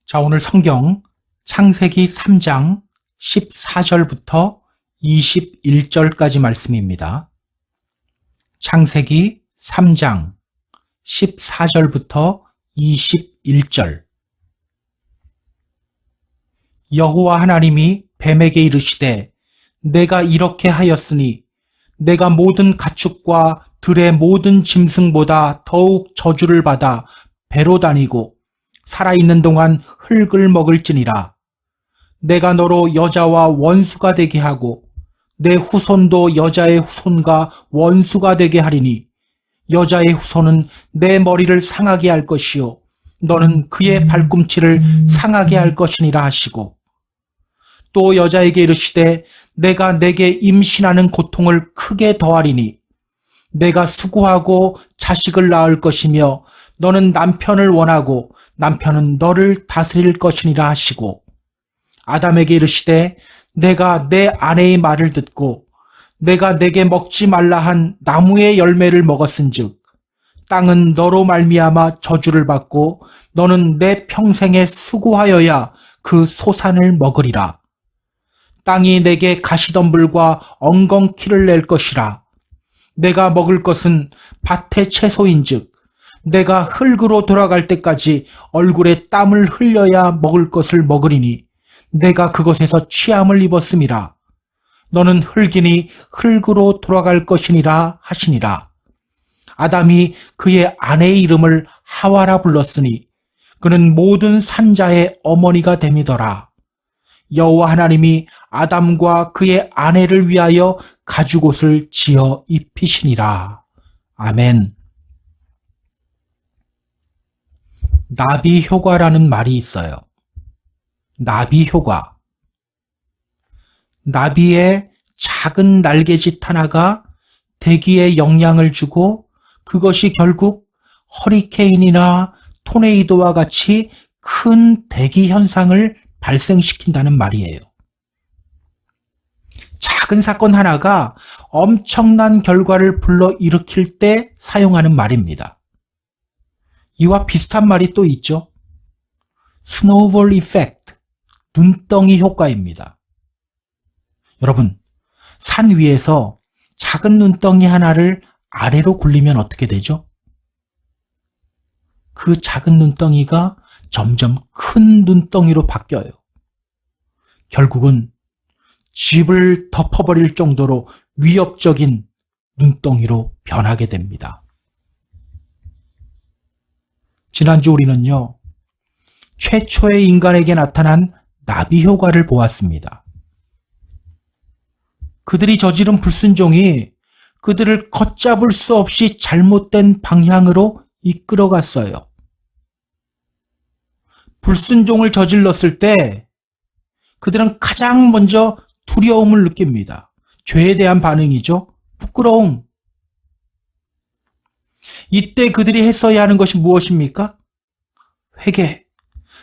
자, 오늘 성경 창세기 3장 14절부터 21절까지 말씀입니다. 창세기 3장 14절부터 21절. 여호와 하나님이 뱀에게 이르시되 내가 이렇게 하였으니 내가 모든 가축과 들의 모든 짐승보다 더욱 저주를 받아 배로 다니고 살아있는 동안 흙을 먹을지니라. 내가 너로 여자와 원수가 되게 하고 내 후손도 여자의 후손과 원수가 되게 하리니 여자의 후손은 내 머리를 상하게 할 것이요 너는 그의 발꿈치를 상하게 할 것이니라 하시고, 또 여자에게 이르시되 내가 내게 임신하는 고통을 크게 더하리니 내가 수고하고 자식을 낳을 것이며 너는 남편을 원하고 남편은 너를 다스릴 것이니라 하시고, 아담에게 이르시되 내가 내 아내의 말을 듣고 내가 내게 먹지 말라 한 나무의 열매를 먹었은즉 땅은 너로 말미암아 저주를 받고 너는 내 평생에 수고하여야 그 소산을 먹으리라. 땅이 내게 가시덤불과 엉겅퀴를 낼 것이라. 내가 먹을 것은 밭의 채소인즉 내가 흙으로 돌아갈 때까지 얼굴에 땀을 흘려야 먹을 것을 먹으리니 내가 그것에서 취함을 입었음이라. 너는 흙이니 흙으로 돌아갈 것이니라 하시니라. 아담이 그의 아내의 이름을 하와라 불렀으니 그는 모든 산자의 어머니가 됨이더라. 여호와 하나님이 아담과 그의 아내를 위하여 가죽옷을 지어 입히시니라. 아멘. 나비 효과라는 말이 있어요. 나비 효과. 나비의 작은 날개짓 하나가 대기에 영향을 주고 그것이 결국 허리케인이나 토네이도와 같이 큰 대기 현상을 발생시킨다는 말이에요. 작은 사건 하나가 엄청난 결과를 불러일으킬 때 사용하는 말입니다. 이와 비슷한 말이 또 있죠. 스노우볼 이펙트, 눈덩이 효과입니다. 여러분, 산 위에서 작은 눈덩이 하나를 아래로 굴리면 어떻게 되죠? 그 작은 눈덩이가 점점 큰 눈덩이로 바뀌어요. 결국은 집을 덮어버릴 정도로 위협적인 눈덩이로 변하게 됩니다. 지난주 우리는요, 최초의 인간에게 나타난 나비 효과를 보았습니다. 그들이 저지른 불순종이 그들을 걷잡을 수 없이 잘못된 방향으로 이끌어갔어요. 불순종을 저질렀을 때 그들은 가장 먼저 두려움을 느낍니다. 죄에 대한 반응이죠. 부끄러움. 이때 그들이 했어야 하는 것이 무엇입니까? 회개.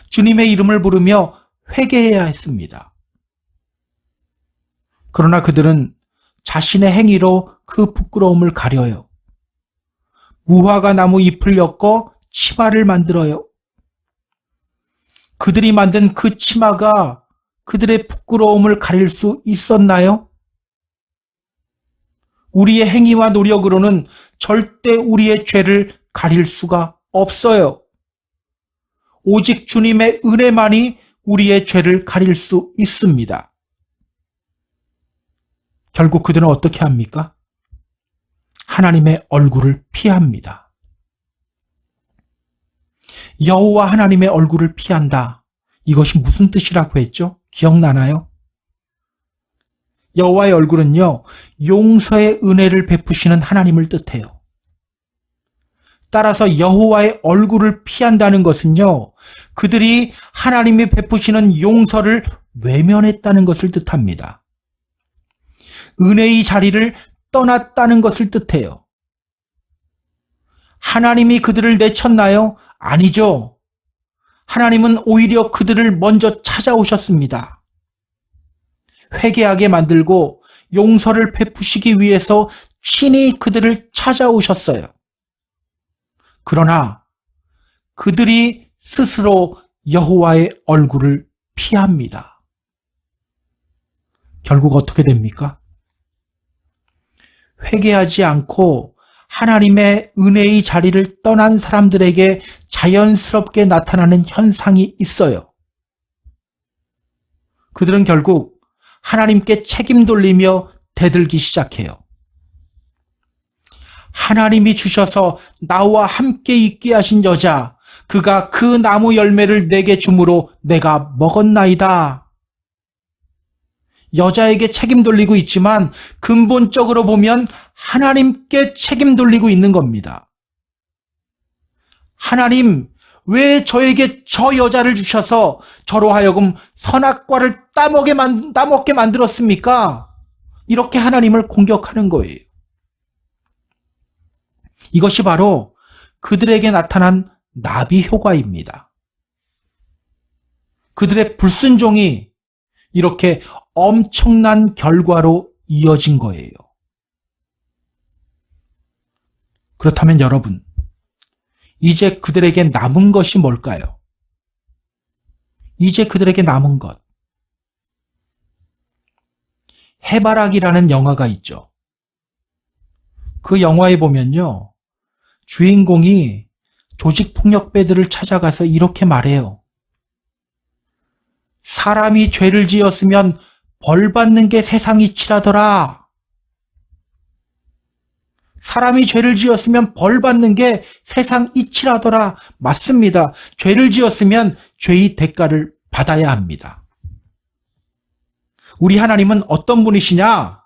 주님의 이름을 부르며 회개해야 했습니다. 그러나 그들은 자신의 행위로 그 부끄러움을 가려요. 무화과 나무 잎을 엮어 치마를 만들어요. 그들이 만든 그 치마가 그들의 부끄러움을 가릴 수 있었나요? 우리의 행위와 노력으로는 절대 우리의 죄를 가릴 수가 없어요. 오직 주님의 은혜만이 우리의 죄를 가릴 수 있습니다. 결국 그들은 어떻게 합니까? 하나님의 얼굴을 피합니다. 여호와 하나님의 얼굴을 피한다. 이것이 무슨 뜻이라고 했죠? 기억나나요? 여호와의 얼굴은요, 용서의 은혜를 베푸시는 하나님을 뜻해요. 따라서 여호와의 얼굴을 피한다는 것은요, 그들이 하나님이 베푸시는 용서를 외면했다는 것을 뜻합니다. 은혜의 자리를 떠났다는 것을 뜻해요. 하나님이 그들을 내쳤나요? 아니죠. 하나님은 오히려 그들을 먼저 찾아오셨습니다. 회개하게 만들고 용서를 베푸시기 위해서 친히 그들을 찾아오셨어요. 그러나 그들이 스스로 여호와의 얼굴을 피합니다. 결국 어떻게 됩니까? 회개하지 않고 하나님의 은혜의 자리를 떠난 사람들에게 자연스럽게 나타나는 현상이 있어요. 그들은 결국 하나님께 책임 돌리며 대들기 시작해요. 하나님이 주셔서 나와 함께 있게 하신 여자, 그가 그 나무 열매를 내게 주므로 내가 먹었나이다. 여자에게 책임 돌리고 있지만 근본적으로 보면 하나님께 책임 돌리고 있는 겁니다. 하나님, 왜 저에게 저 여자를 주셔서 저로 하여금 선악과를 따먹게 만들었습니까? 이렇게 하나님을 공격하는 거예요. 이것이 바로 그들에게 나타난 나비 효과입니다. 그들의 불순종이 이렇게 엄청난 결과로 이어진 거예요. 그렇다면 여러분, 이제 그들에게 남은 것이 뭘까요? 이제 그들에게 남은 것. 해바라기라는 영화가 있죠. 그 영화에 보면요, 주인공이 조직폭력배들을 찾아가서 이렇게 말해요. 사람이 죄를 지었으면 벌 받는 게 세상 이치라더라. 사람이 죄를 지었으면 벌 받는 게 세상 이치라더라. 맞습니다. 죄를 지었으면 죄의 대가를 받아야 합니다. 우리 하나님은 어떤 분이시냐?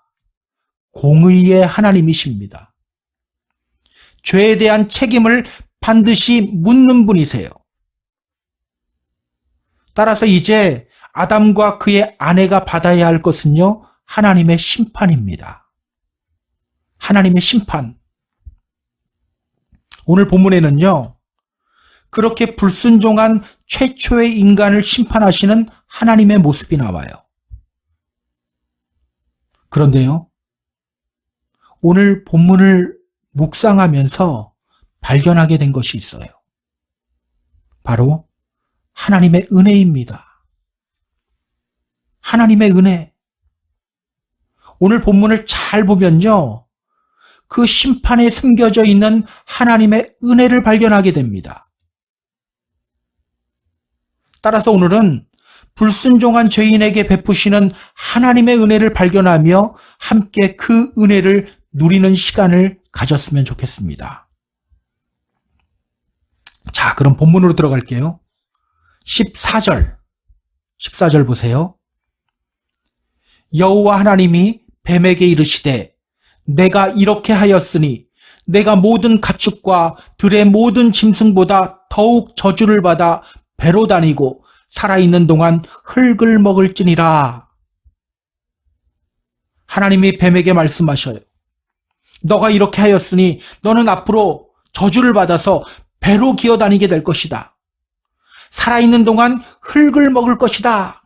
공의의 하나님이십니다. 죄에 대한 책임을 반드시 묻는 분이세요. 따라서 이제 아담과 그의 아내가 받아야 할 것은요, 하나님의 심판입니다. 하나님의 심판. 오늘 본문에는요, 그렇게 불순종한 최초의 인간을 심판하시는 하나님의 모습이 나와요. 그런데요, 오늘 본문을 묵상하면서 발견하게 된 것이 있어요. 바로 하나님의 은혜입니다. 하나님의 은혜. 오늘 본문을 잘 보면요, 그 심판에 숨겨져 있는 하나님의 은혜를 발견하게 됩니다. 따라서 오늘은 불순종한 죄인에게 베푸시는 하나님의 은혜를 발견하며 함께 그 은혜를 누리는 시간을 가졌으면 좋겠습니다. 자, 그럼 본문으로 들어갈게요. 14절 보세요. 여호와 하나님이 뱀에게 이르시되 내가 이렇게 하였으니 내가 모든 가축과 들의 모든 짐승보다 더욱 저주를 받아 배로 다니고 살아있는 동안 흙을 먹을지니라. 하나님이 뱀에게 말씀하셔요. 너가 이렇게 하였으니 너는 앞으로 저주를 받아서 배로 기어다니게 될 것이다. 살아있는 동안 흙을 먹을 것이다.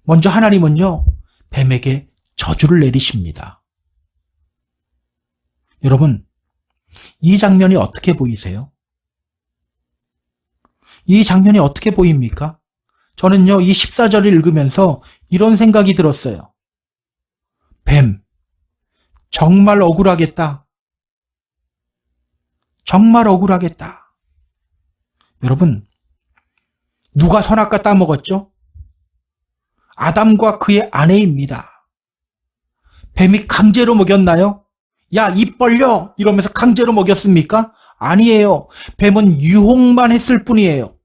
먼저 하나님은요, 뱀에게 저주를 내리십니다. 여러분, 이 장면이 어떻게 보이세요? 이 장면이 어떻게 보입니까? 저는요, 이 14절을 읽으면서 이런 생각이 들었어요. 뱀, 정말 억울하겠다. 정말 억울하겠다. 여러분, 누가 선악과 따먹었죠? 아담과 그의 아내입니다. 뱀이 강제로 먹였나요? 야, 입 벌려! 이러면서 강제로 먹였습니까? 아니에요. 뱀은 유혹만 했을 뿐이에요.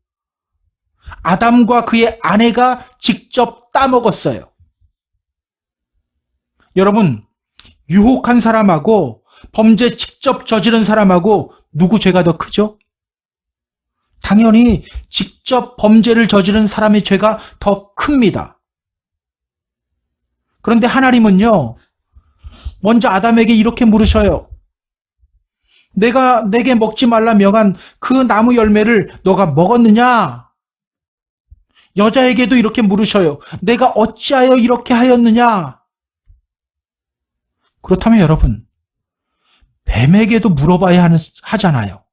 아담과 그의 아내가 직접 따먹었어요. 여러분, 유혹한 사람하고 범죄 직접 저지른 사람하고 누구 죄가 더 크죠? 당연히 직접 범죄를 저지른 사람의 죄가 더 큽니다. 그런데 하나님은요, 먼저 아담에게 이렇게 물으셔요. 내가 내게 먹지 말라 명한 그 나무 열매를 너가 먹었느냐? 여자에게도 이렇게 물으셔요. 내가 어찌하여 이렇게 하였느냐? 그렇다면 여러분, 뱀에게도 물어봐야 하잖아요.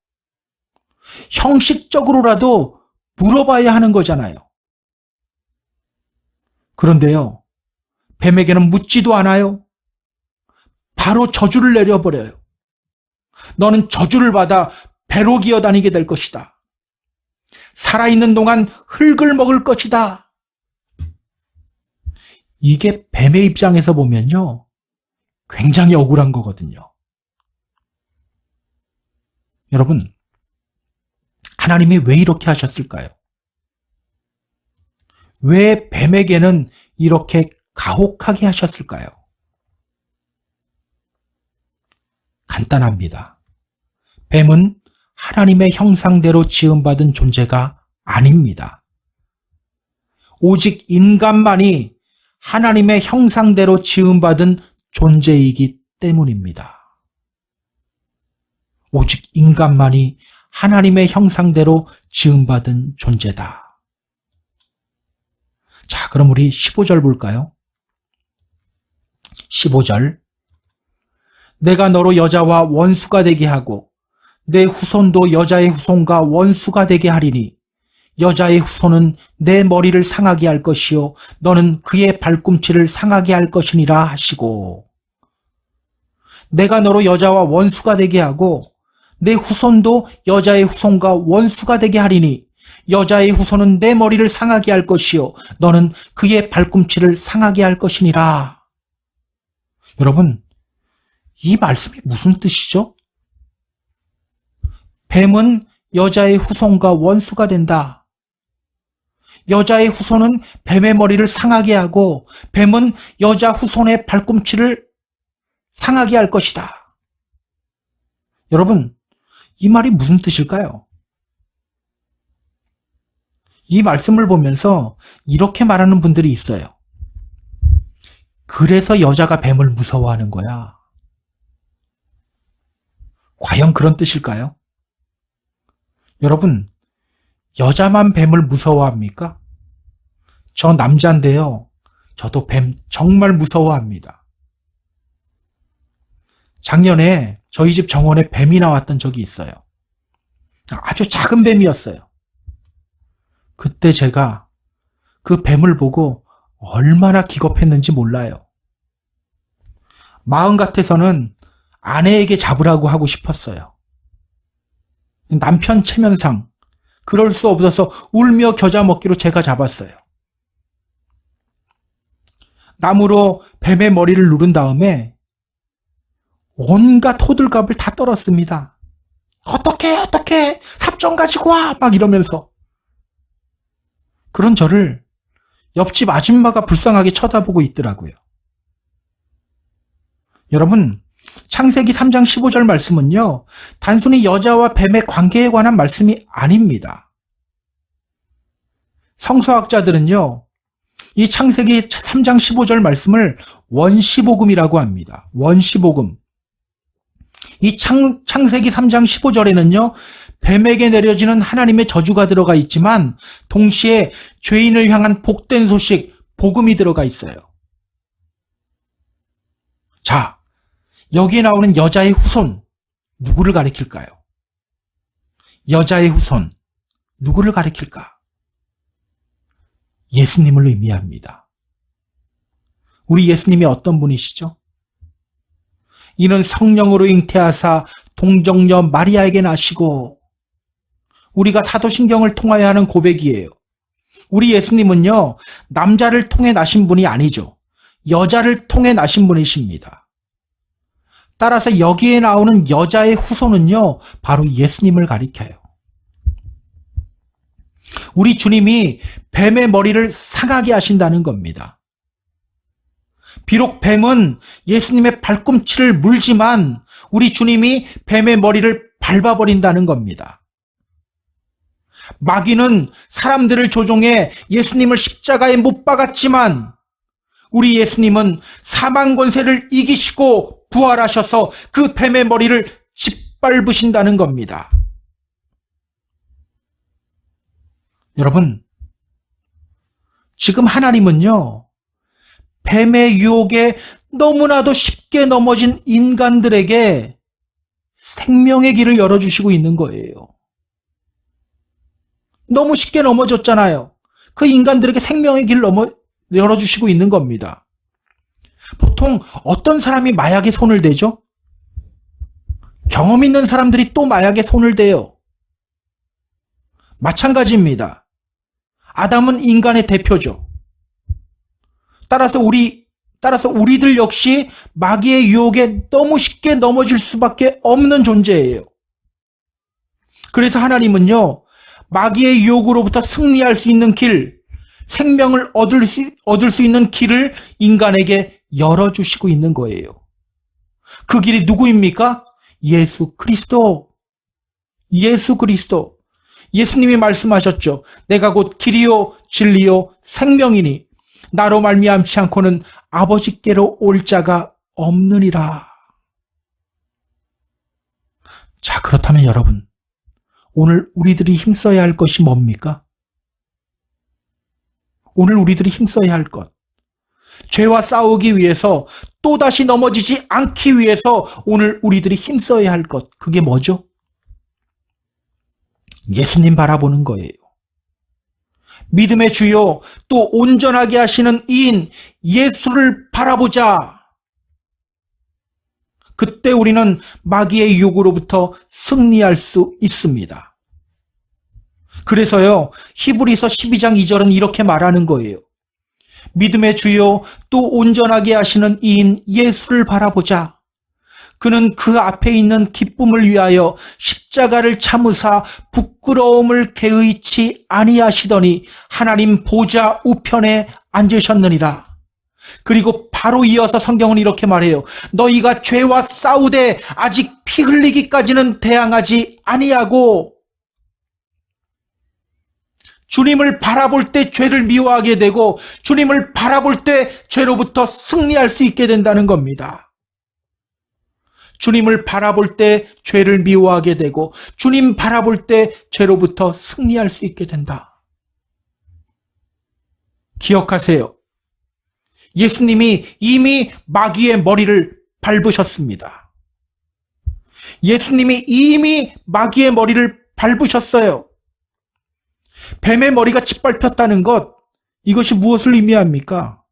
형식적으로라도 물어봐야 하는 거잖아요. 그런데요, 뱀에게는 묻지도 않아요. 바로 저주를 내려버려요. 너는 저주를 받아 배로 기어다니게 될 것이다. 살아있는 동안 흙을 먹을 것이다. 이게 뱀의 입장에서 보면요, 굉장히 억울한 거거든요. 여러분, 하나님이 왜 이렇게 하셨을까요? 왜 뱀에게는 이렇게 가혹하게 하셨을까요? 간단합니다. 뱀은 하나님의 형상대로 지음받은 존재가 아닙니다. 오직 인간만이 하나님의 형상대로 지음받은 존재이기 때문입니다. 오직 인간만이 하나님의 형상대로 지음받은 존재다. 자, 그럼 우리 15절 볼까요? 15절. 내가 너로 여자와 원수가 되게 하고 내 후손도 여자의 후손과 원수가 되게 하리니 여자의 후손은 내 머리를 상하게 할 것이요 너는 그의 발꿈치를 상하게 할 것이니라 하시고, 내가 너로 여자와 원수가 되게 하고 내 후손도 여자의 후손과 원수가 되게 하리니 여자의 후손은 내 머리를 상하게 할 것이요 너는 그의 발꿈치를 상하게 할 것이니라. 여러분, 이 말씀이 무슨 뜻이죠? 뱀은 여자의 후손과 원수가 된다. 여자의 후손은 뱀의 머리를 상하게 하고 뱀은 여자 후손의 발꿈치를 상하게 할 것이다. 여러분, 이 말이 무슨 뜻일까요? 이 말씀을 보면서 이렇게 말하는 분들이 있어요. 그래서 여자가 뱀을 무서워하는 거야. 과연 그런 뜻일까요? 여러분, 여자만 뱀을 무서워합니까? 저 남자인데요. 저도 뱀 정말 무서워합니다. 작년에 저희 집 정원에 뱀이 나왔던 적이 있어요. 아주 작은 뱀이었어요. 그때 제가 그 뱀을 보고 얼마나 기겁했는지 몰라요. 마음 같아서는 아내에게 잡으라고 하고 싶었어요. 남편 체면상 그럴 수 없어서 울며 겨자 먹기로 제가 잡았어요. 나무로 뱀의 머리를 누른 다음에 온갖 호들갑을 다 떨었습니다. 어떡해 삽 좀 가지고 와 막 이러면서. 그런 저를 옆집 아줌마가 불쌍하게 쳐다보고 있더라고요. 여러분, 창세기 3장 15절 말씀은요, 단순히 여자와 뱀의 관계에 관한 말씀이 아닙니다. 성서학자들은요, 이 창세기 3장 15절 말씀을 원시복음이라고 합니다. 원시복음. 이 창세기 3장 15절에는요, 뱀에게 내려지는 하나님의 저주가 들어가 있지만 동시에 죄인을 향한 복된 소식, 복음이 들어가 있어요. 자, 여기에 나오는 여자의 후손, 누구를 가리킬까요? 여자의 후손, 누구를 가리킬까? 예수님을 의미합니다. 우리 예수님이 어떤 분이시죠? 이는 성령으로 잉태하사 동정녀 마리아에게 나시고, 우리가 사도신경을 통하여 하는 고백이에요. 우리 예수님은요, 남자를 통해 나신 분이 아니죠. 여자를 통해 나신 분이십니다. 따라서 여기에 나오는 여자의 후손은요, 바로 예수님을 가리켜요. 우리 주님이 뱀의 머리를 상하게 하신다는 겁니다. 비록 뱀은 예수님의 발꿈치를 물지만 우리 주님이 뱀의 머리를 밟아버린다는 겁니다. 마귀는 사람들을 조종해 예수님을 십자가에 못 박았지만 우리 예수님은 사망 권세를 이기시고 부활하셔서 그 뱀의 머리를 짓밟으신다는 겁니다. 여러분, 지금 하나님은요, 뱀의 유혹에 너무나도 쉽게 넘어진 인간들에게 생명의 길을 열어주시고 있는 거예요. 너무 쉽게 넘어졌잖아요. 그 인간들에게 생명의 길을 열어주시고 있는 겁니다. 보통 어떤 사람이 마약에 손을 대죠? 경험 있는 사람들이 또 마약에 손을 대요. 마찬가지입니다. 아담은 인간의 대표죠. 따라서 우리들 역시 마귀의 유혹에 너무 쉽게 넘어질 수밖에 없는 존재예요. 그래서 하나님은요, 마귀의 유혹으로부터 승리할 수 있는 길, 생명을 얻을 수 있는 길을 인간에게 열어주시고 있는 거예요. 그 길이 누구입니까? 예수 그리스도. 예수 그리스도. 예수님이 말씀하셨죠. 내가 곧 길이요 진리요 생명이니 나로 말미암지 않고는 아버지께로 올 자가 없느니라. 자, 그렇다면 여러분, 오늘 우리들이 힘써야 할 것이 뭡니까? 오늘 우리들이 힘써야 할 것. 죄와 싸우기 위해서, 또다시 넘어지지 않기 위해서 오늘 우리들이 힘써야 할 것. 그게 뭐죠? 예수님 바라보는 거예요. 믿음의 주요, 또 온전하게 하시는 이인 예수를 바라보자. 그때 우리는 마귀의 유혹으로부터 승리할 수 있습니다. 그래서요, 히브리서 12장 2절은 이렇게 말하는 거예요. 믿음의 주요, 또 온전하게 하시는 이인 예수를 바라보자. 그는 그 앞에 있는 기쁨을 위하여 십자가를 참으사 부끄러움을 개의치 아니하시더니 하나님 보좌 우편에 앉으셨느니라. 그리고 바로 이어서 성경은 이렇게 말해요. 너희가 죄와 싸우되 아직 피 흘리기까지는 대항하지 아니하고. 주님을 바라볼 때 죄를 미워하게 되고 주님을 바라볼 때 죄로부터 승리할 수 있게 된다는 겁니다. 주님을 바라볼 때 죄를 미워하게 되고 주님 바라볼 때 죄로부터 승리할 수 있게 된다. 기억하세요. 예수님이 이미 마귀의 머리를 밟으셨습니다. 예수님이 이미 마귀의 머리를 밟으셨어요. 뱀의 머리가 짓밟혔다는 것, 이것이 무엇을 의미합니까?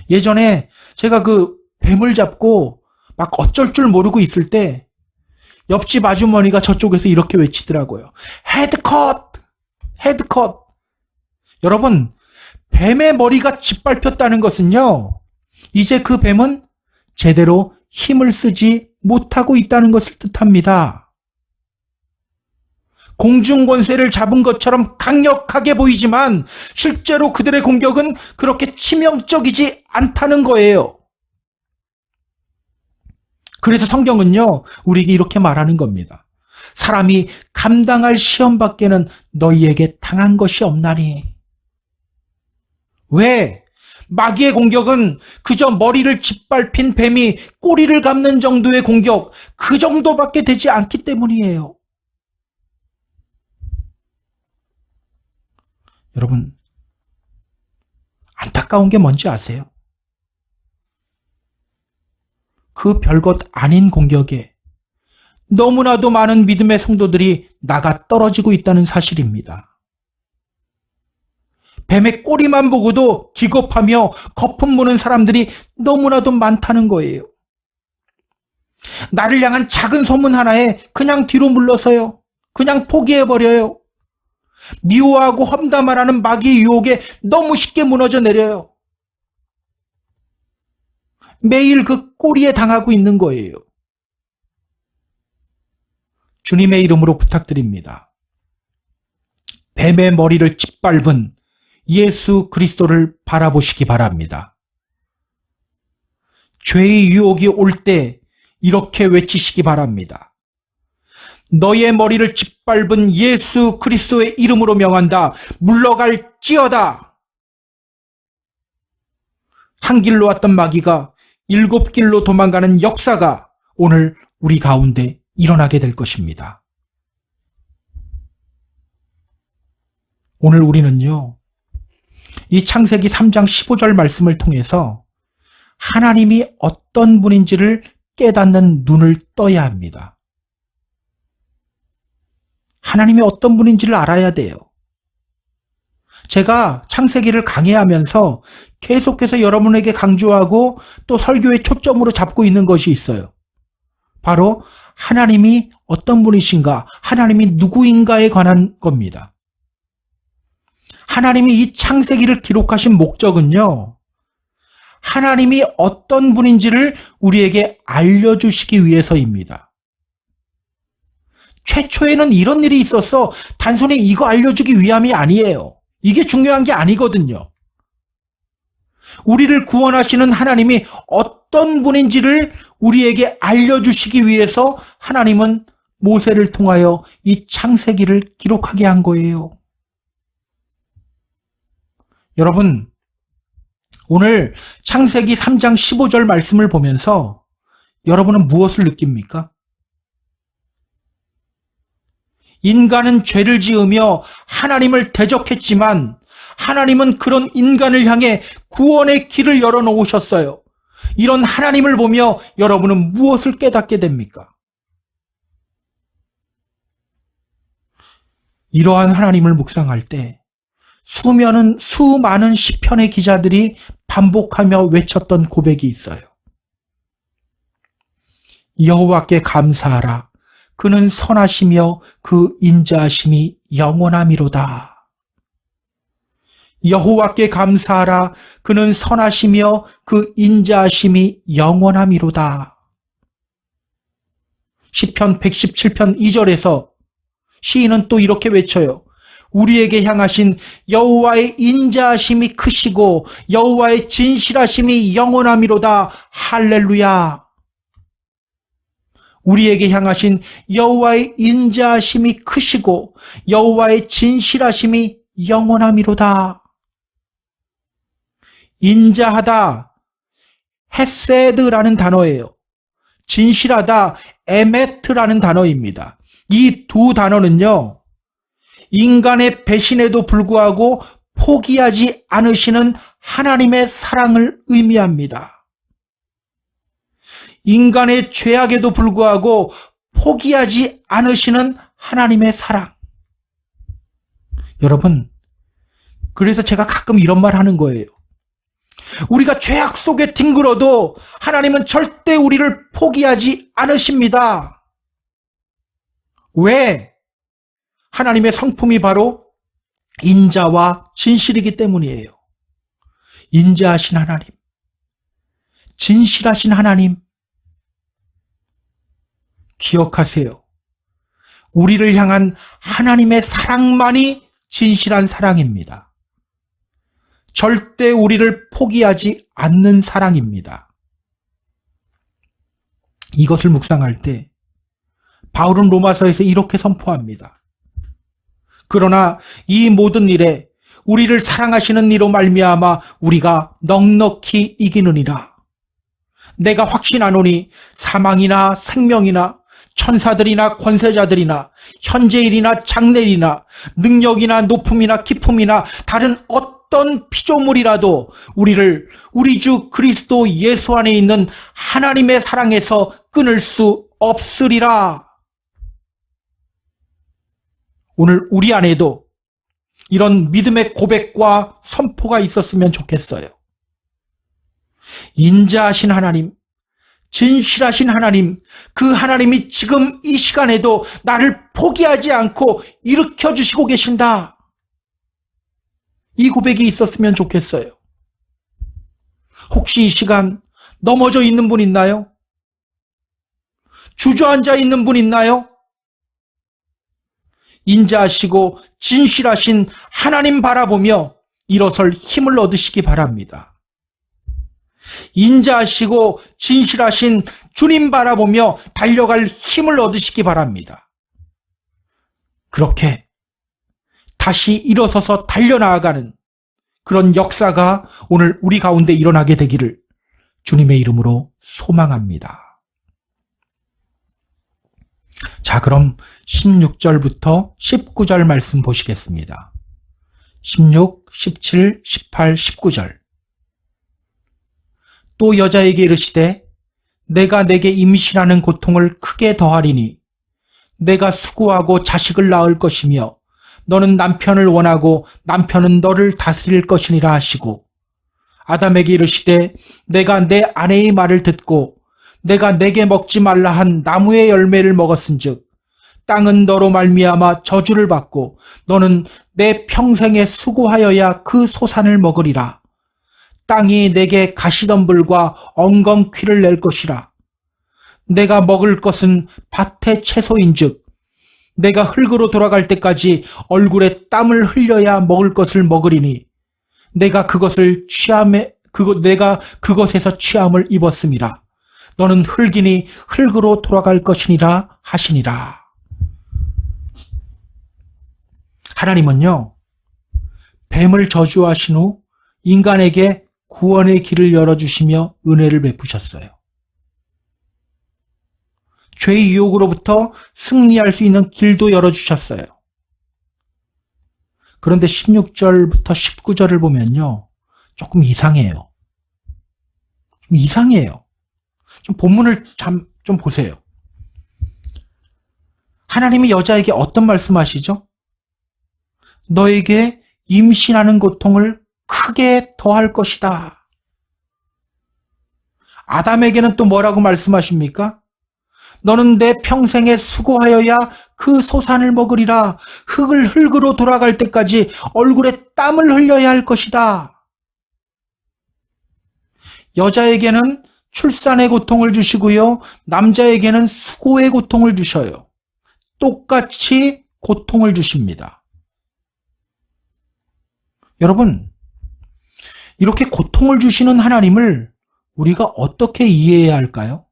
예전에 제가 그 뱀을 잡고 막 어쩔 줄 모르고 있을 때 옆집 아주머니가 저쪽에서 이렇게 외치더라고요. 헤드컷! 헤드컷! 여러분, 뱀의 머리가 짓밟혔다는 것은요, 이제 그 뱀은 제대로 힘을 쓰지 못하고 있다는 것을 뜻합니다. 공중권세를 잡은 것처럼 강력하게 보이지만 실제로 그들의 공격은 그렇게 치명적이지 않다는 거예요. 그래서 성경은요, 우리에게 이렇게 말하는 겁니다. 사람이 감당할 시험 밖에는 너희에게 당한 것이 없나니. 왜? 마귀의 공격은 그저 머리를 짓밟힌 뱀이 꼬리를 감는 정도의 공격, 그 정도밖에 되지 않기 때문이에요. 여러분, 안타까운 게 뭔지 아세요? 그 별것 아닌 공격에 너무나도 많은 믿음의 성도들이 나가 떨어지고 있다는 사실입니다. 뱀의 꼬리만 보고도 기겁하며 거품 무는 사람들이 너무나도 많다는 거예요. 나를 향한 작은 소문 하나에 그냥 뒤로 물러서요. 그냥 포기해버려요. 미워하고 험담하라는 마귀의 유혹에 너무 쉽게 무너져 내려요. 매일 그 꼬리에 당하고 있는 거예요. 주님의 이름으로 부탁드립니다. 뱀의 머리를 짓밟은 예수 그리스도를 바라보시기 바랍니다. 죄의 유혹이 올 때 이렇게 외치시기 바랍니다. 너의 머리를 짓밟은 예수 그리스도의 이름으로 명한다. 물러갈지어다. 한 길로 왔던 마귀가 7길로 도망가는 역사가 오늘 우리 가운데 일어나게 될 것입니다. 오늘 우리는요, 이 창세기 3장 15절 말씀을 통해서 하나님이 어떤 분인지를 깨닫는 눈을 떠야 합니다. 하나님이 어떤 분인지를 알아야 돼요. 제가 창세기를 강의하면서 계속해서 여러분에게 강조하고 또 설교의 초점으로 잡고 있는 것이 있어요. 바로 하나님이 어떤 분이신가, 하나님이 누구인가에 관한 겁니다. 하나님이 이 창세기를 기록하신 목적은요, 하나님이 어떤 분인지를 우리에게 알려주시기 위해서입니다. 최초에는 이런 일이 있어서 단순히 이거 알려주기 위함이 아니에요. 이게 중요한 게 아니거든요. 우리를 구원하시는 하나님이 어떤 분인지를 우리에게 알려주시기 위해서 하나님은 모세를 통하여 이 창세기를 기록하게 한 거예요. 여러분, 오늘 창세기 3장 15절 말씀을 보면서 여러분은 무엇을 느낍니까? 인간은 죄를 지으며 하나님을 대적했지만 하나님은 그런 인간을 향해 구원의 길을 열어놓으셨어요. 이런 하나님을 보며 여러분은 무엇을 깨닫게 됩니까? 이러한 하나님을 묵상할 때 수많은 시편의 기자들이 반복하며 외쳤던 고백이 있어요. 여호와께 감사하라. 그는 선하시며 그 인자하심이 영원함이로다. 여호와께 감사하라. 그는 선하시며 그 인자하심이 영원함이로다. 시편 117편 2절에서 시인은 또 이렇게 외쳐요. 우리에게 향하신 여호와의 인자하심이 크시고 여호와의 진실하심이 영원함이로다. 할렐루야. 우리에게 향하신 여호와의 인자하심이 크시고 여호와의 진실하심이 영원함이로다. 인자하다, 헤세드라는 단어예요. 진실하다, 에메트라는 단어입니다. 이 두 단어는요, 인간의 배신에도 불구하고 포기하지 않으시는 하나님의 사랑을 의미합니다. 인간의 죄악에도 불구하고 포기하지 않으시는 하나님의 사랑. 여러분, 그래서 제가 가끔 이런 말 하는 거예요. 우리가 죄악 속에 뒹굴어도 하나님은 절대 우리를 포기하지 않으십니다. 왜? 하나님의 성품이 바로 인자와 진실이기 때문이에요. 인자하신 하나님, 진실하신 하나님, 기억하세요. 우리를 향한 하나님의 사랑만이 진실한 사랑입니다. 절대 우리를 포기하지 않는 사랑입니다. 이것을 묵상할 때 바울은 로마서에서 이렇게 선포합니다. 그러나 이 모든 일에 우리를 사랑하시는 이로 말미암아 우리가 넉넉히 이기느니라. 내가 확신하노니 사망이나 생명이나 천사들이나 권세자들이나 현재일이나 장래일이나 능력이나 높음이나 깊음이나 다른 어떤 피조물이라도 우리를 우리 주 그리스도 예수 안에 있는 하나님의 사랑에서 끊을 수 없으리라. 오늘 우리 안에도 이런 믿음의 고백과 선포가 있었으면 좋겠어요. 인자하신 하나님, 진실하신 하나님, 그 하나님이 지금 이 시간에도 나를 포기하지 않고 일으켜 주시고 계신다. 이 고백이 있었으면 좋겠어요. 혹시 이 시간 넘어져 있는 분 있나요? 주저앉아 있는 분 있나요? 인자하시고 진실하신 하나님 바라보며 일어설 힘을 얻으시기 바랍니다. 인자하시고 진실하신 주님 바라보며 달려갈 힘을 얻으시기 바랍니다. 그렇게 다시 일어서서 달려나아가는 그런 역사가 오늘 우리 가운데 일어나게 되기를 주님의 이름으로 소망합니다. 자, 그럼 16절부터 19절 말씀 보시겠습니다. 16, 17, 18, 19절. 또 여자에게 이르시되 내가 내게 임신하는 고통을 크게 더하리니 내가 수고하고 자식을 낳을 것이며 너는 남편을 원하고 남편은 너를 다스릴 것이니라 하시고 아담에게 이르시되 내가 내 아내의 말을 듣고 내가 내게 먹지 말라 한 나무의 열매를 먹었은즉 땅은 너로 말미암아 저주를 받고 너는 내 평생에 수고하여야 그 소산을 먹으리라. 땅이 내게 가시덤불과 엉겅퀴를 낼 것이라. 내가 먹을 것은 밭의 채소인즉 내가 흙으로 돌아갈 때까지 얼굴에 땀을 흘려야 먹을 것을 먹으리니 내가 그것에서 취함을 입었음이라. 너는 흙이니 흙으로 돌아갈 것이니라 하시니라. 하나님은요, 뱀을 저주하신 후 인간에게 구원의 길을 열어주시며 은혜를 베푸셨어요. 죄의 유혹으로부터 승리할 수 있는 길도 열어주셨어요. 그런데 16절부터 19절을 보면요, 조금 이상해요. 좀 이상해요. 좀 본문을 좀 보세요. 하나님이 여자에게 어떤 말씀하시죠? 너에게 임신하는 고통을 크게 더할 것이다. 아담에게는 또 뭐라고 말씀하십니까? 너는 내 평생에 수고하여야 그 소산을 먹으리라. 흙으로 돌아갈 때까지 얼굴에 땀을 흘려야 할 것이다. 여자에게는 출산의 고통을 주시고요. 남자에게는 수고의 고통을 주셔요. 똑같이 고통을 주십니다. 여러분, 이렇게 고통을 주시는 하나님을 우리가 어떻게 이해해야 할까요?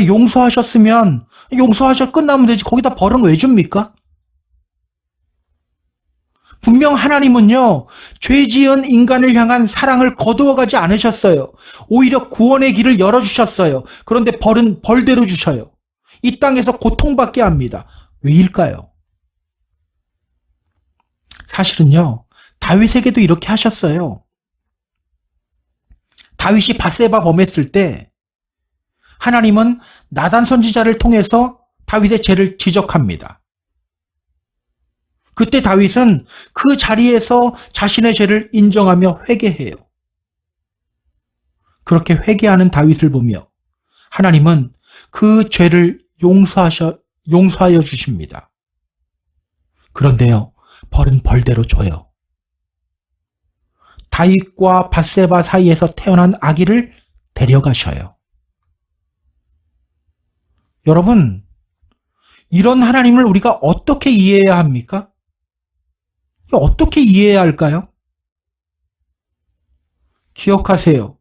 용서하셨으면 끝나면 되지. 거기다 벌은 왜 줍니까? 분명 하나님은요, 죄 지은 인간을 향한 사랑을 거두어가지 않으셨어요. 오히려 구원의 길을 열어주셨어요. 그런데 벌은 벌대로 주셔요. 이 땅에서 고통받게 합니다. 왜일까요? 사실은요, 다윗에게도 이렇게 하셨어요. 다윗이 밧세바 범했을 때 하나님은 나단 선지자를 통해서 다윗의 죄를 지적합니다. 그때 다윗은 그 자리에서 자신의 죄를 인정하며 회개해요. 그렇게 회개하는 다윗을 보며 하나님은 그 죄를 용서하여 주십니다. 그런데요, 벌은 벌대로 줘요. 다윗과 밧세바 사이에서 태어난 아기를 데려가셔요. 여러분, 이런 하나님을 우리가 어떻게 이해해야 합니까? 어떻게 이해해야 할까요? 기억하세요.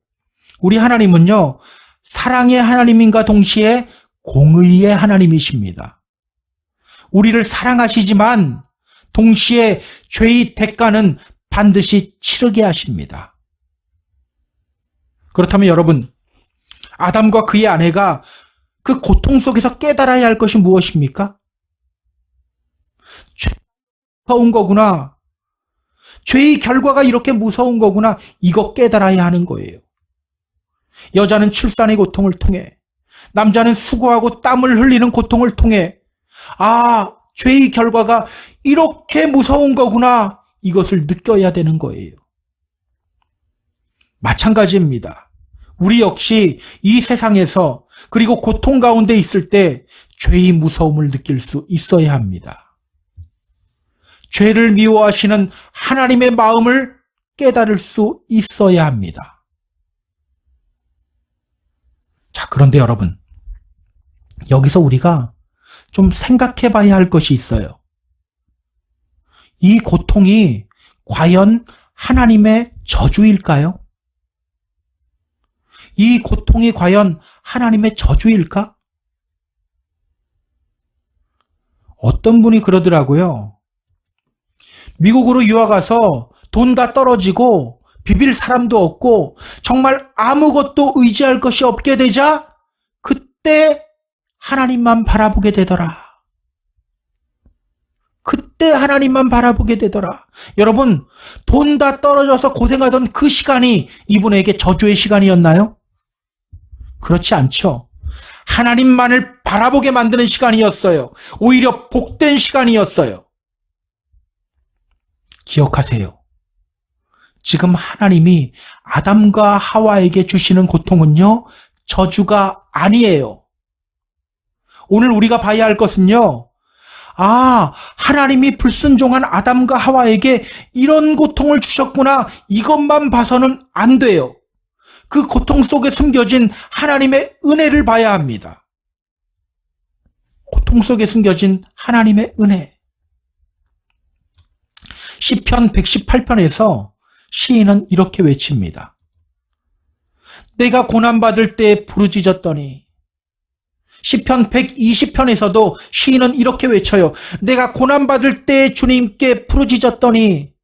우리 하나님은요, 사랑의 하나님인가 동시에 공의의 하나님이십니다. 우리를 사랑하시지만 동시에 죄의 대가는 반드시 치르게 하십니다. 그렇다면 여러분, 아담과 그의 아내가 그 고통 속에서 깨달아야 할 것이 무엇입니까? 죄가 무서운 거구나. 죄의 결과가 이렇게 무서운 거구나. 이거 깨달아야 하는 거예요. 여자는 출산의 고통을 통해, 남자는 수고하고 땀을 흘리는 고통을 통해, 죄의 결과가 이렇게 무서운 거구나. 이것을 느껴야 되는 거예요. 마찬가지입니다. 우리 역시 이 세상에서 그리고 고통 가운데 있을 때 죄의 무서움을 느낄 수 있어야 합니다. 죄를 미워하시는 하나님의 마음을 깨달을 수 있어야 합니다. 자, 그런데 여러분, 여기서 우리가 좀 생각해 봐야 할 것이 있어요. 이 고통이 과연 하나님의 저주일까요? 이 고통이 과연 하나님의 저주일까? 어떤 분이 그러더라고요. 미국으로 유학 가서 돈 다 떨어지고 비빌 사람도 없고 정말 아무것도 의지할 것이 없게 되자 그때 하나님만 바라보게 되더라. 그때 하나님만 바라보게 되더라. 여러분, 돈 다 떨어져서 고생하던 그 시간이 이분에게 저주의 시간이었나요? 그렇지 않죠. 하나님만을 바라보게 만드는 시간이었어요. 오히려 복된 시간이었어요. 기억하세요. 지금 하나님이 아담과 하와에게 주시는 고통은요, 저주가 아니에요. 오늘 우리가 봐야 할 것은요, 하나님이 불순종한 아담과 하와에게 이런 고통을 주셨구나. 이것만 봐서는 안 돼요. 그 고통 속에 숨겨진 하나님의 은혜를 봐야 합니다. 고통 속에 숨겨진 하나님의 은혜. 시편 118편에서 시인은 이렇게 외칩니다. 내가 고난받을 때 부르짖었더니. 시편 120편에서도 시인은 이렇게 외쳐요. 내가 고난받을 때 주님께 부르짖었더니.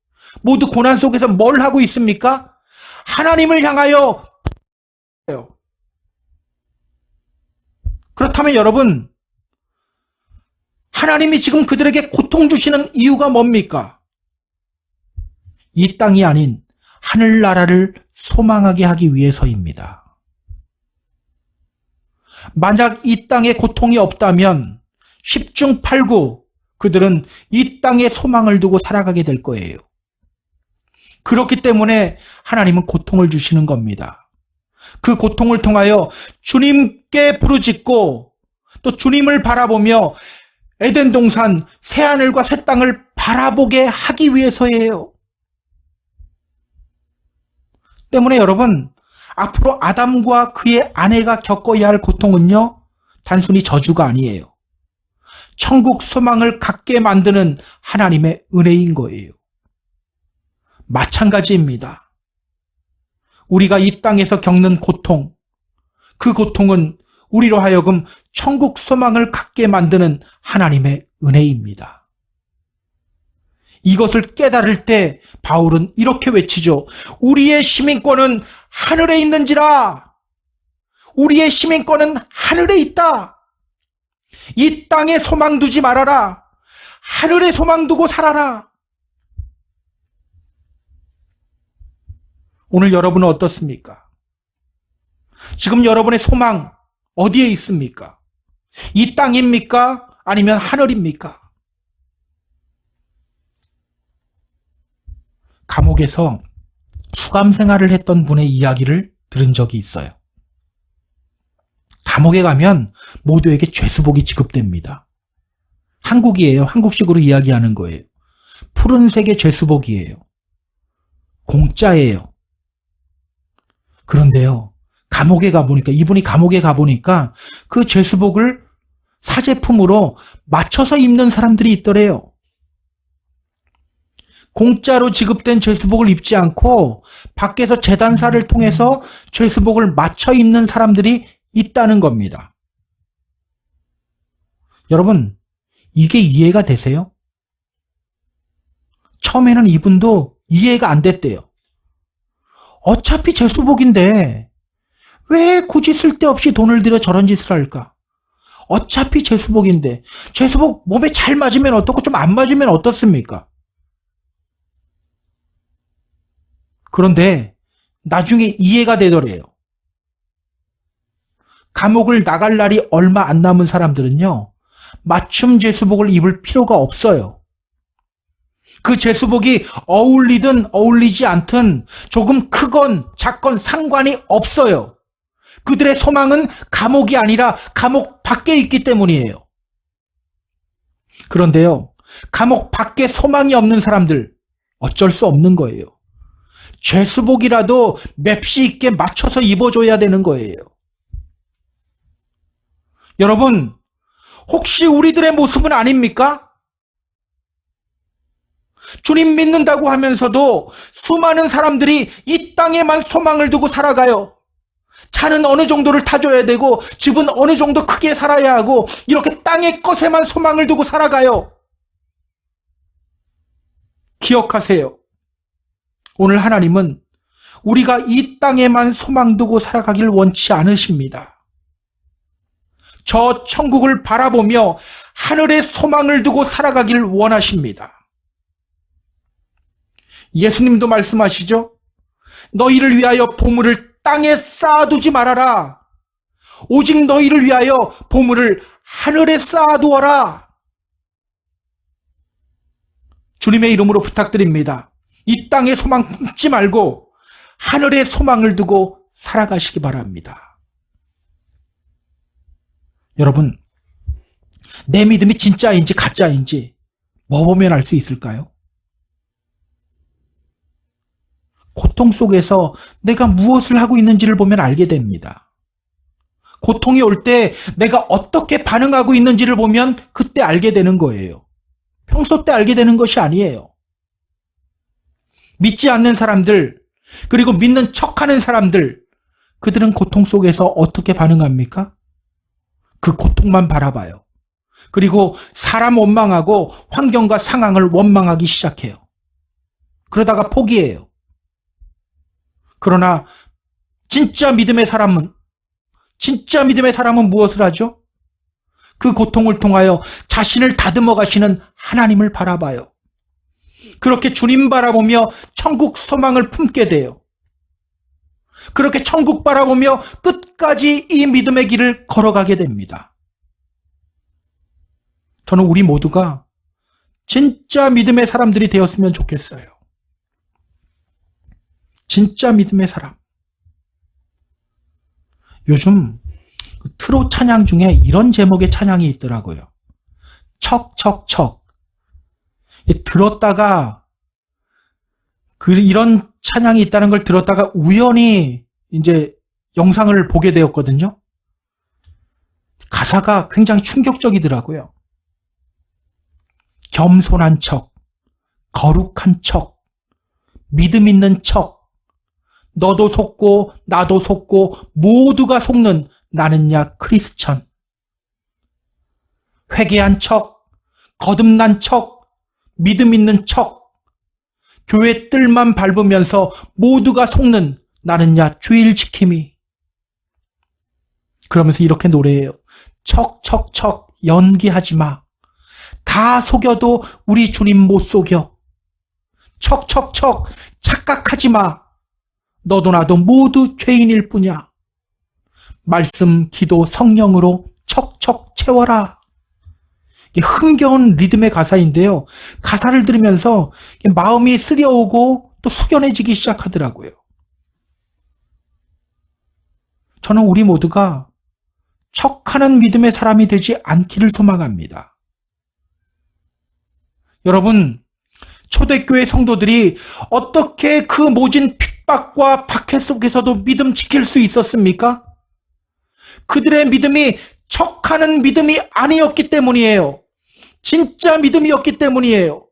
모두 고난 속에서 뭘 하고 있습니까? 하나님을 향하여. 그렇다면 여러분, 하나님이 지금 그들에게 고통 주시는 이유가 뭡니까? 이 땅이 아닌 하늘나라를 소망하게 하기 위해서입니다. 만약 이 땅에 고통이 없다면 10중 8구 그들은 이 땅에 소망을 두고 살아가게 될 거예요. 그렇기 때문에 하나님은 고통을 주시는 겁니다. 그 고통을 통하여 주님께 부르짖고 또 주님을 바라보며 에덴 동산 새하늘과 새 땅을 바라보게 하기 위해서예요. 때문에 여러분, 앞으로 아담과 그의 아내가 겪어야 할 고통은요, 단순히 저주가 아니에요. 천국 소망을 갖게 만드는 하나님의 은혜인 거예요. 마찬가지입니다. 우리가 이 땅에서 겪는 고통, 그 고통은 우리로 하여금 천국 소망을 갖게 만드는 하나님의 은혜입니다. 이것을 깨달을 때 바울은 이렇게 외치죠. 우리의 시민권은 하늘에 있는지라. 우리의 시민권은 하늘에 있다. 이 땅에 소망 두지 말아라. 하늘에 소망 두고 살아라. 오늘 여러분은 어떻습니까? 지금 여러분의 소망 어디에 있습니까? 이 땅입니까? 아니면 하늘입니까? 감옥에서 수감 생활을 했던 분의 이야기를 들은 적이 있어요. 감옥에 가면 모두에게 죄수복이 지급됩니다. 한국이에요. 한국식으로 이야기하는 거예요. 푸른색의 죄수복이에요. 공짜예요. 그런데요, 이분이 감옥에 가보니까 그 죄수복을 사제품으로 맞춰서 입는 사람들이 있더래요. 공짜로 지급된 죄수복을 입지 않고 밖에서 재단사를 통해서 죄수복을 맞춰 입는 사람들이 있다는 겁니다. 여러분, 이게 이해가 되세요? 처음에는 이분도 이해가 안 됐대요. 어차피 죄수복인데 왜 굳이 쓸데없이 돈을 들여 저런 짓을 할까? 어차피 죄수복인데 죄수복 몸에 잘 맞으면 어떻고 좀 안 맞으면 어떻습니까? 그런데 나중에 이해가 되더래요. 감옥을 나갈 날이 얼마 안 남은 사람들은요, 맞춤 죄수복을 입을 필요가 없어요. 그 죄수복이 어울리든 어울리지 않든 조금 크건 작건 상관이 없어요. 그들의 소망은 감옥이 아니라 감옥 밖에 있기 때문이에요. 그런데요, 감옥 밖에 소망이 없는 사람들 어쩔 수 없는 거예요. 죄수복이라도 맵시 있게 맞춰서 입어줘야 되는 거예요. 여러분, 혹시 우리들의 모습은 아닙니까? 주님 믿는다고 하면서도 수많은 사람들이 이 땅에만 소망을 두고 살아가요. 차는 어느 정도를 타줘야 되고 집은 어느 정도 크게 살아야 하고 이렇게 땅의 것에만 소망을 두고 살아가요. 기억하세요. 오늘 하나님은 우리가 이 땅에만 소망 두고 살아가길 원치 않으십니다. 저 천국을 바라보며 하늘에 소망을 두고 살아가길 원하십니다. 예수님도 말씀하시죠. 너희를 위하여 보물을 땅에 쌓아두지 말아라. 오직 너희를 위하여 보물을 하늘에 쌓아두어라. 주님의 이름으로 부탁드립니다. 이 땅에 소망 품지 말고 하늘에 소망을 두고 살아가시기 바랍니다. 여러분, 내 믿음이 진짜인지 가짜인지 뭐 보면 알 수 있을까요? 고통 속에서 내가 무엇을 하고 있는지를 보면 알게 됩니다. 고통이 올 때 내가 어떻게 반응하고 있는지를 보면 그때 알게 되는 거예요. 평소 때 알게 되는 것이 아니에요. 믿지 않는 사람들, 그리고 믿는 척하는 사람들, 그들은 고통 속에서 어떻게 반응합니까? 그 고통만 바라봐요. 그리고 사람 원망하고 환경과 상황을 원망하기 시작해요. 그러다가 포기해요. 그러나 진짜 믿음의 사람은 무엇을 하죠? 그 고통을 통하여 자신을 다듬어 가시는 하나님을 바라봐요. 그렇게 주님 바라보며 천국 소망을 품게 돼요. 그렇게 천국 바라보며 끝까지 이 믿음의 길을 걸어가게 됩니다. 저는 우리 모두가 진짜 믿음의 사람들이 되었으면 좋겠어요. 진짜 믿음의 사람. 요즘 트롯 찬양 중에 이런 제목의 찬양이 있더라고요. 척척척. 들었다가 이런 찬양이 있다는 걸 들었다가 우연히 이제 영상을 보게 되었거든요. 가사가 굉장히 충격적이더라고요. 겸손한 척, 거룩한 척, 믿음 있는 척, 너도 속고 나도 속고 모두가 속는 나는야 크리스천. 회개한 척, 거듭난 척, 믿음 있는 척, 교회 뜰만 밟으면서 모두가 속는 나는야 주일 지킴이. 그러면서 이렇게 노래해요. 척척척 연기하지 마. 다 속여도 우리 주님 못 속여. 척척척 착각하지 마. 너도 나도 모두 죄인일 뿐이야. 말씀, 기도, 성령으로 척척 채워라. 이게 흥겨운 리듬의 가사인데요. 가사를 들으면서 마음이 쓰려오고 또 숙연해지기 시작하더라고요. 저는 우리 모두가 척하는 믿음의 사람이 되지 않기를 소망합니다. 여러분, 초대교회 성도들이 어떻게 그 모진 핍박과 박해 속에서도 믿음 지킬 수 있었습니까? 그들의 믿음이 척하는 믿음이 아니었기 때문이에요. 진짜 믿음이었기 때문이에요.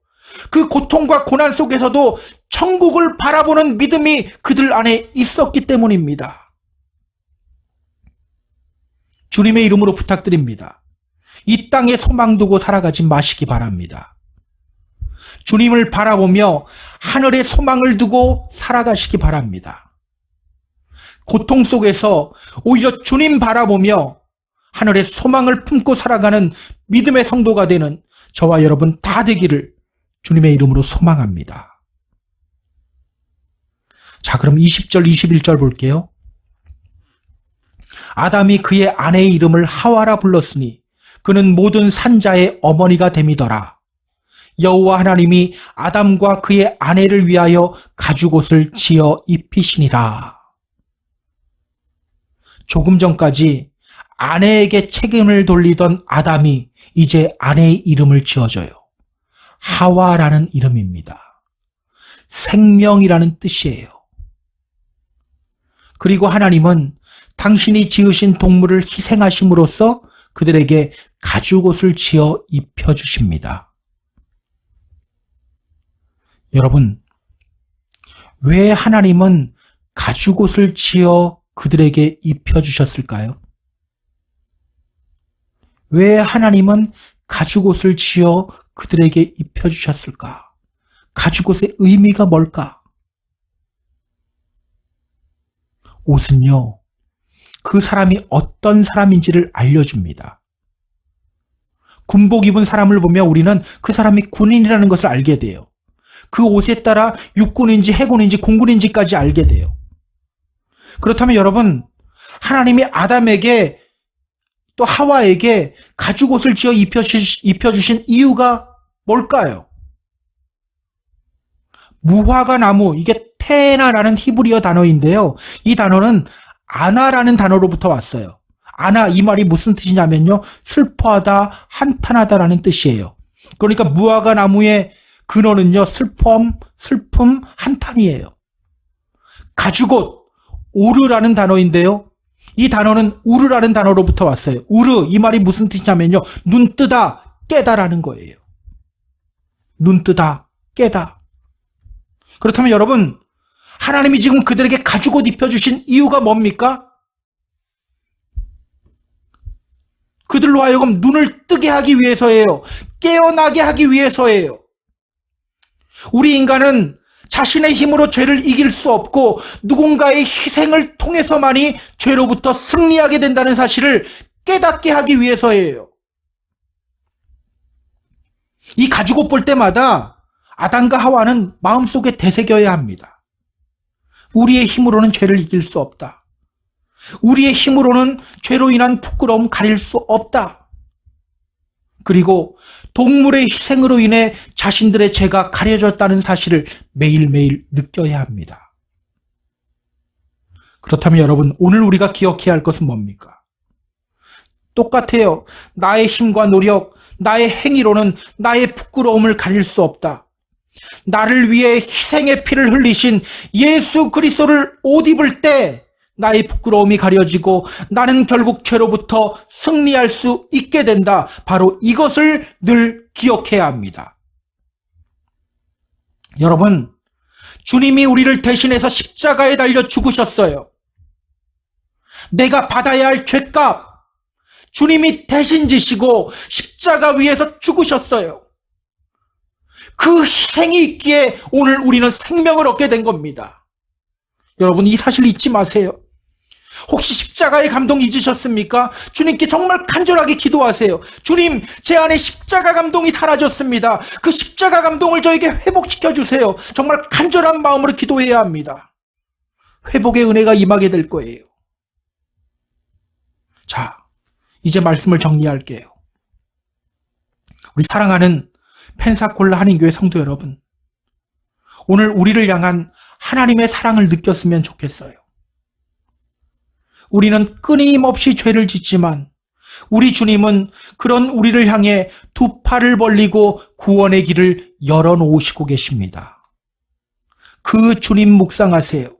그 고통과 고난 속에서도 천국을 바라보는 믿음이 그들 안에 있었기 때문입니다. 주님의 이름으로 부탁드립니다. 이 땅에 소망 두고 살아가지 마시기 바랍니다. 주님을 바라보며 하늘에 소망을 두고 살아가시기 바랍니다. 고통 속에서 오히려 주님 바라보며 하늘에 소망을 품고 살아가는 믿음의 성도가 되는 저와 여러분 다 되기를 주님의 이름으로 소망합니다. 자, 그럼 20절, 21절 볼게요. 아담이 그의 아내의 이름을 하와라 불렀으니 그는 모든 산자의 어머니가 됨이더라. 여호와 하나님이 아담과 그의 아내를 위하여 가죽옷을 지어 입히시니라. 조금 전까지 아내에게 책임을 돌리던 아담이 이제 아내의 이름을 지어줘요. 하와라는 이름입니다. 생명이라는 뜻이에요. 그리고 하나님은 당신이 지으신 동물을 희생하심으로써 그들에게 가죽옷을 지어 입혀주십니다. 여러분, 왜 하나님은 가죽옷을 지어 그들에게 입혀주셨을까요? 왜 하나님은 가죽옷을 지어 그들에게 입혀주셨을까? 가죽옷의 의미가 뭘까? 옷은요, 그 사람이 어떤 사람인지를 알려줍니다. 군복 입은 사람을 보면 우리는 그 사람이 군인이라는 것을 알게 돼요. 그 옷에 따라 육군인지 해군인지 공군인지까지 알게 돼요. 그렇다면 여러분, 하나님이 아담에게 또 하와에게 가죽옷을 지어 입혀주신 이유가 뭘까요? 무화과 나무, 이게 테나라는 히브리어 단어인데요. 이 단어는 아나라는 단어로부터 왔어요. 아나, 이 말이 무슨 뜻이냐면요, 슬퍼하다, 한탄하다라는 뜻이에요. 그러니까 무화과 나무의 근원은요, 슬픔, 한탄이에요. 가죽옷, 오르라는 단어인데요. 이 단어는 우르라는 단어로부터 왔어요. 우르, 이 말이 무슨 뜻이냐면요, 눈뜨다, 깨다라는 거예요. 눈뜨다, 깨다. 그렇다면 여러분, 하나님이 지금 그들에게 가죽옷 입혀주신 이유가 뭡니까? 그들로 하여금 눈을 뜨게 하기 위해서예요. 깨어나게 하기 위해서예요. 우리 인간은 자신의 힘으로 죄를 이길 수 없고 누군가의 희생을 통해서만이 죄로부터 승리하게 된다는 사실을 깨닫게 하기 위해서예요. 이 가죽옷 볼 때마다 아담과 하와는 마음속에 되새겨야 합니다. 우리의 힘으로는 죄를 이길 수 없다. 우리의 힘으로는 죄로 인한 부끄러움 가릴 수 없다. 그리고 동물의 희생으로 인해 자신들의 죄가 가려졌다는 사실을 매일매일 느껴야 합니다. 그렇다면 여러분, 오늘 우리가 기억해야 할 것은 뭡니까? 똑같아요. 나의 힘과 노력, 나의 행위로는 나의 부끄러움을 가릴 수 없다. 나를 위해 희생의 피를 흘리신 예수 그리스도를 옷 입을 때 나의 부끄러움이 가려지고 나는 결국 죄로부터 승리할 수 있게 된다. 바로 이것을 늘 기억해야 합니다. 여러분, 주님이 우리를 대신해서 십자가에 달려 죽으셨어요. 내가 받아야 할 죄값, 주님이 대신 지시고 십자가 위에서 죽으셨어요. 그 희생이 있기에 오늘 우리는 생명을 얻게 된 겁니다. 여러분, 이 사실 잊지 마세요. 혹시 십자가의 감동 잊으셨습니까? 주님께 정말 간절하게 기도하세요. 주님, 제 안에 십자가 감동이 사라졌습니다. 그 십자가 감동을 저에게 회복시켜 주세요. 정말 간절한 마음으로 기도해야 합니다. 회복의 은혜가 임하게 될 거예요. 자, 이제 말씀을 정리할게요. 우리 사랑하는 펜사콜라 한인교회 성도 여러분, 오늘 우리를 향한 하나님의 사랑을 느꼈으면 좋겠어요. 우리는 끊임없이 죄를 짓지만 우리 주님은 그런 우리를 향해 두 팔을 벌리고 구원의 길을 열어놓으시고 계십니다. 그 주님 묵상하세요.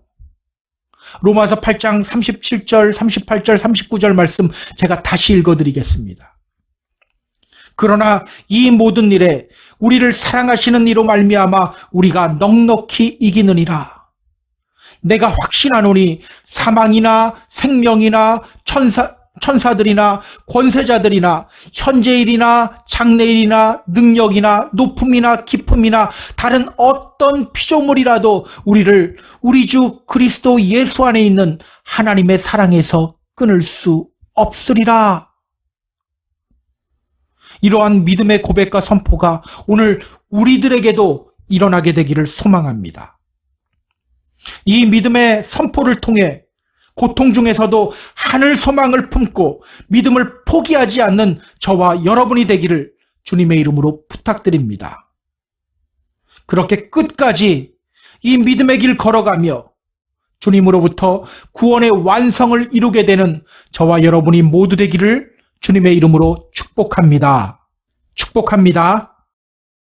로마서 8장 37절, 38절, 39절 말씀 제가 다시 읽어드리겠습니다. 그러나 이 모든 일에 우리를 사랑하시는 이로 말미암아 우리가 넉넉히 이기느니라. 내가 확신하노니 사망이나 생명이나 천사들이나 권세자들이나 현재일이나 장래일이나 능력이나 높음이나 깊음이나 다른 어떤 피조물이라도 우리를 우리 주 그리스도 예수 안에 있는 하나님의 사랑에서 끊을 수 없으리라. 이러한 믿음의 고백과 선포가 오늘 우리들에게도 일어나게 되기를 소망합니다. 이 믿음의 선포를 통해 고통 중에서도 하늘 소망을 품고 믿음을 포기하지 않는 저와 여러분이 되기를 주님의 이름으로 부탁드립니다. 그렇게 끝까지 이 믿음의 길 걸어가며 주님으로부터 구원의 완성을 이루게 되는 저와 여러분이 모두 되기를 주님의 이름으로 축복합니다. 축복합니다.